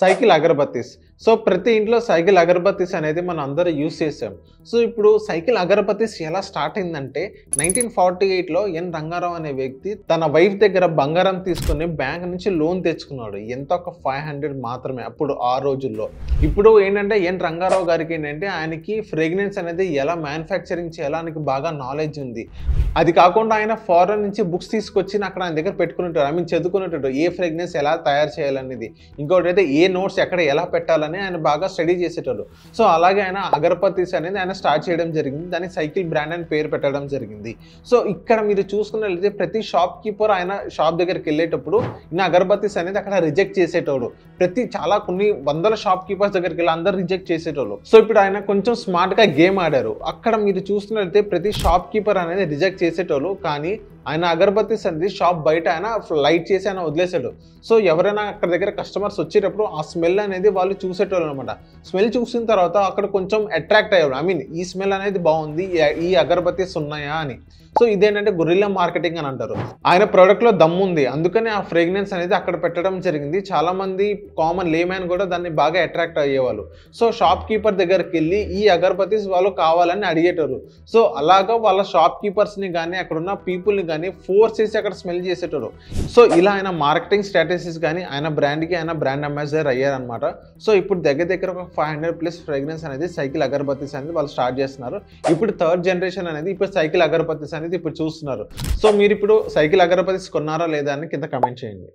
Cycle అగరబత్తీస్. So, ప్రతి ఇంట్లో cycle అగరబత్తీస్ అనేది మనం అందరూ యూజ్ చేసాం. సో, ఇప్పుడు సైకిల్ అగరబత్తీస్ ఎలా స్టార్ట్ అయిందంటే 1948లో ఎన్ రంగారావు అనే వ్యక్తి తన వైఫ్ దగ్గర బంగారం తీసుకొని బ్యాంక్ నుంచి లోన్ తెచ్చుకున్నాడు. ఎంత ఒక 500 మాత్రమే అప్పుడు ఆ రోజుల్లో. ఇప్పుడు ఏంటంటే ఎన్ రంగారావు గారికి ఏంటంటే ఆయనకి ఫ్రేగ్రెన్స్ అనేది ఎలా మ్యానుఫ్యాక్చరింగ్ చేయాలో ఆయనకి బాగా నాలెడ్జ్ ఉంది. అది కాకుండా ఆయన ఫారెన్ నుంచి బుక్స్ తీసుకొచ్చి అక్కడ ఆయన దగ్గర పెట్టుకునేటాడు. ఐ మీన్ చదువుకునేటాడు. ఏ ఫ్రేగ్రెన్స్ ఎలా తయారు చేయాలనేది. ఇంకోటి అయితే ఏ నోట్స్ ఎక్కడ ఎలా పెట్టాలని ఆయన బాగా స్టడీ చేసేటోడు. సో, అలాగే ఆయన అగరబత్తీస్ అనేది ఆయన స్టార్ట్ చేయడం జరిగింది. దానికి సైకిల్ బ్రాండ్ అని పేరు పెట్టడం జరిగింది. సో, ఇక్కడ మీరు చూసుకున్నట్లయితే ప్రతి షాప్ కీపర్ ఆయన షాప్ దగ్గరికి వెళ్ళేటప్పుడు అగరబత్తీస్ అనేది అక్కడ రిజెక్ట్ చేసేటోడు. కొన్ని వందల షాప్ కీపర్స్ దగ్గరికి వెళ్ళి అందరు రిజెక్ట్ చేసేటోళ్ళు. సో, ఇప్పుడు ఆయన కొంచెం స్మార్ట్ గా గేమ్ ఆడారు. అక్కడ మీరు చూస్తున్నట్లయితే ప్రతి షాప్ కీపర్ అనేది రిజెక్ట్ చేసేటోళ్ళు. కానీ ఆయన అగరబత్తీస్ అనేది షాప్ బయట ఆయన లైట్ చేసి ఆయన వదిలేసాడు. సో, ఎవరైనా అక్కడ దగ్గర కస్టమర్స్ వచ్చేటప్పుడు ఆ స్మెల్ అనేది వాళ్ళు చూసేటోళ్ళు అనమాట. స్మెల్ చూసిన తర్వాత అక్కడ కొంచెం అట్రాక్ట్ అయ్యాడు. ఐ మీన్ ఈ స్మెల్ అనేది బాగుంది, ఈ అగరబత్తీస్ ఉన్నాయా అని. సో, ఇదేంటంటే గొరిల్లా మార్కెటింగ్ అని అంటారు. ఆయన ప్రోడక్ట్ లో దమ్ము ఉంది, అందుకని ఆ ఫ్రేగ్రెన్స్ అనేది అక్కడ పెట్టడం జరిగింది. చాలా మంది కామన్ లేమ్యాన్ కూడా దాన్ని బాగా అట్రాక్ట్ అయ్యేవాళ్ళు. సో, షాప్ కీపర్ దగ్గరికి వెళ్ళి ఈ అగరబత్తీస్ వాళ్ళు కావాలని అడిగేటోరు. సో, అలాగా వాళ్ళ షాప్ కీపర్స్ ని కానీ అక్కడ ఉన్న పీపుల్ ని కానీ ఫోర్స్ చేసి అక్కడ స్మెల్ చేసేటోరు. సో, ఇలా ఆయన మార్కెటింగ్ స్ట్రాటజీస్ కానీ ఆయన బ్రాండ్ అంబాసిడర్ అయ్యారనమాట. సో, ఇప్పుడు దగ్గర ఒక 500+ ఫ్రేగ్రెన్స్ అనేది సైకిల్ అగరబత్తీస్ అనేది వాళ్ళు స్టార్ట్ చేస్తున్నారు. ఇప్పుడు థర్డ్ జనరేషన్ అనేది ఇప్పుడు సైకిల్ అగరబత్తీస్ అనేది ఇప్పుడు చూస్తున్నారు. సో, మీరు ఇప్పుడు సైకిల్ అగరబత్తీస్ కొన్నారా లేదా అని కింద కమెంట్ చేయండి.